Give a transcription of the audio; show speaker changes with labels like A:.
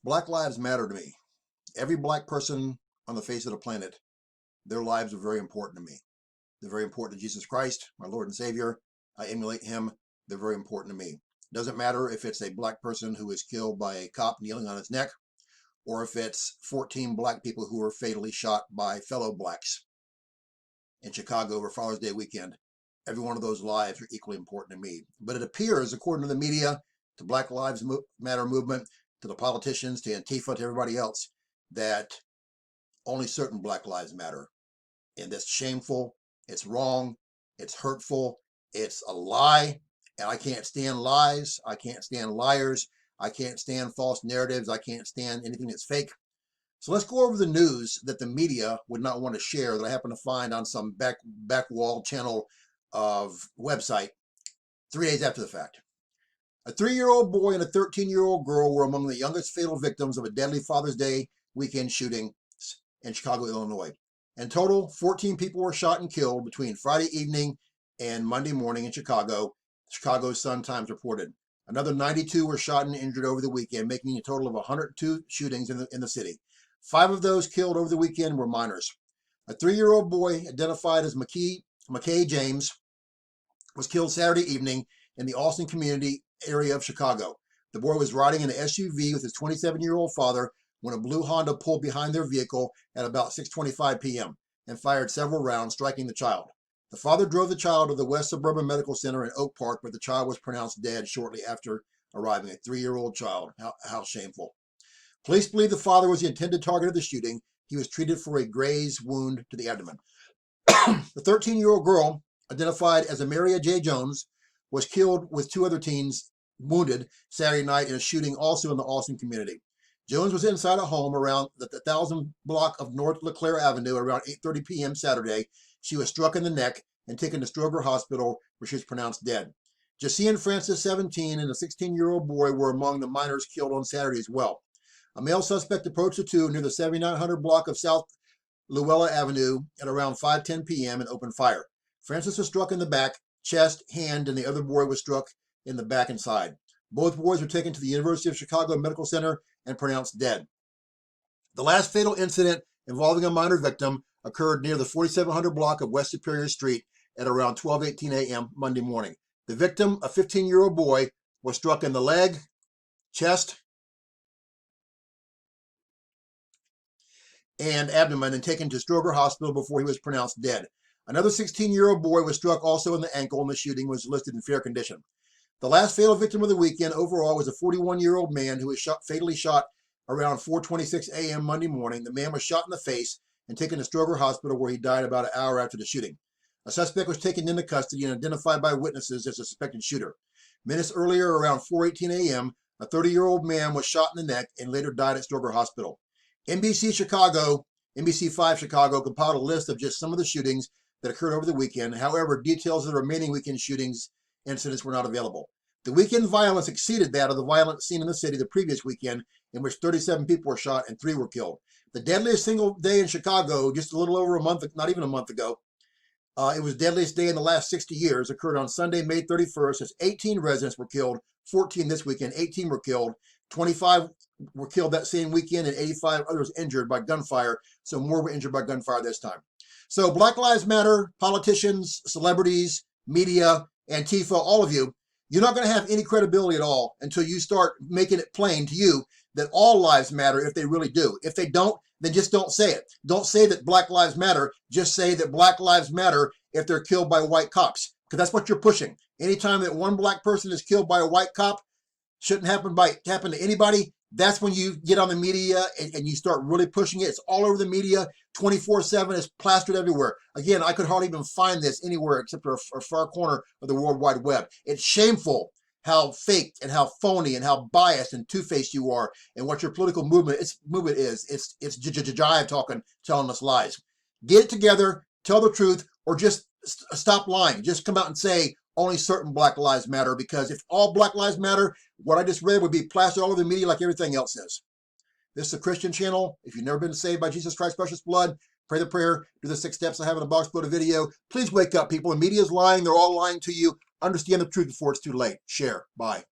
A: Black lives matter to me. Every black person on the face of the planet, their lives are very important to me. They're very important to Jesus Christ, my Lord and Savior. I emulate him. They're very important to me. Doesn't matter if it's a black person who is killed by a cop kneeling on his neck, or if it's 14 black people who were fatally shot by fellow blacks in Chicago over Father's Day weekend. Every one of those lives are equally important to me. But it appears, according to the media, to Black Lives Matter movement, to the politicians, to Antifa, to everybody else, that only certain black lives matter. And that's shameful, it's wrong, it's hurtful, it's a lie, and I can't stand lies, I can't stand liars, I can't stand false narratives, I can't stand anything that's fake. So let's go over the news that the media would not want to share that I happen to find on some back wall channel of website 3 days after the fact. A 3-year-old boy and a 13-year-old girl were among the youngest fatal victims of a deadly Father's Day weekend shooting in Chicago, Illinois. In total, 14 people were shot and killed between Friday evening and Monday morning in Chicago, Chicago Sun-Times reported. Another 92 were shot and injured over the weekend, making a total of 102 shootings in the city. 5 of those killed over the weekend were minors. A 3-year-old boy identified as McKay James was killed Saturday evening in the Austin community area of Chicago. The boy was riding in an SUV with his 27-year-old father when a blue Honda pulled behind their vehicle at about 6:25 p.m. and fired several rounds, striking the child. The father drove the child to the West Suburban Medical Center in Oak Park, but the child was pronounced dead shortly after arriving. A 3-year-old child. How shameful. Police believe the father was the intended target of the shooting. He was treated for a graze wound to the abdomen. The 13-year-old girl, identified as Amaria J. Jones, was killed with 2 other teens wounded Saturday night in a shooting also in the Austin community. Jones was inside a home around the 1000 block of North LeClaire Avenue around 8:30 p.m. Saturday. She was struck in the neck and taken to Stroger Hospital, where she was pronounced dead. Jacine Francis, 17, and a 16-year-old boy were among the minors killed on Saturday as well. A male suspect approached the two near the 7900 block of South Luella Avenue at around 5:10 p.m. and opened fire. Francis was struck in the back, chest, hand, and the other boy was struck in the back and side. Both boys were taken to the University of Chicago Medical Center and pronounced dead. The last fatal incident involving a minor victim occurred near the 4700 block of West Superior Street at around 12:18 a.m. Monday morning. The victim, a 15-year-old boy, was struck in the leg, chest, and abdomen and taken to Stroger Hospital before he was pronounced dead. Another 16-year-old boy was struck also in the ankle, and the shooting was listed in fair condition. The last fatal victim of the weekend overall was a 41-year-old man who was fatally shot around 4:26 a.m. Monday morning. The man was shot in the face and taken to Stroger Hospital, where he died about an hour after the shooting. A suspect was taken into custody and identified by witnesses as a suspected shooter. Minutes earlier, around 4:18 a.m., a 30-year-old man was shot in the neck and later died at Stroger Hospital. NBC5 Chicago compiled a list of just some of the shootings that occurred over the weekend. However, details of the remaining weekend shootings incidents were not available. The weekend violence exceeded that of the violence seen in the city the previous weekend, in which 37 people were shot and 3 were killed. The deadliest single day in Chicago, just a little over a month, not even a month ago, it was the deadliest day in the last 60 years, occurred on Sunday, May 31st, as 18 residents were killed, 14 this weekend, 18 were killed, 25 were killed that same weekend, and 85 others injured by gunfire, so more were injured by gunfire this time. So Black Lives Matter, politicians, celebrities, media, Antifa, all of you, you're not going to have any credibility at all until you start making it plain to you that all lives matter if they really do. If they don't, then just don't say it. Don't say that Black Lives Matter. Just say that Black Lives Matter if they're killed by white cops, because that's what you're pushing. Anytime that one black person is killed by a white cop, shouldn't happen to anybody. That's when you get on the media and you start really pushing it. It's all over the media, 24/7. It's plastered everywhere. Again, I could hardly even find this anywhere except for a far corner of the World Wide Web. It's shameful how fake and how phony and how biased and two-faced you are, and what your political movement is. It's jive talking, telling us lies. Get it together, tell the truth, or just stop lying. Just come out and say only certain Black Lives Matter, because if all Black Lives Matter, what I just read would be plastered all over the media like everything else is. This is a Christian channel. If you've never been saved by Jesus Christ's precious blood, pray the prayer, do the 6 steps I have in a box below the video. Please wake up, people. The media is lying. They're all lying to you. Understand the truth before it's too late. Share. Bye.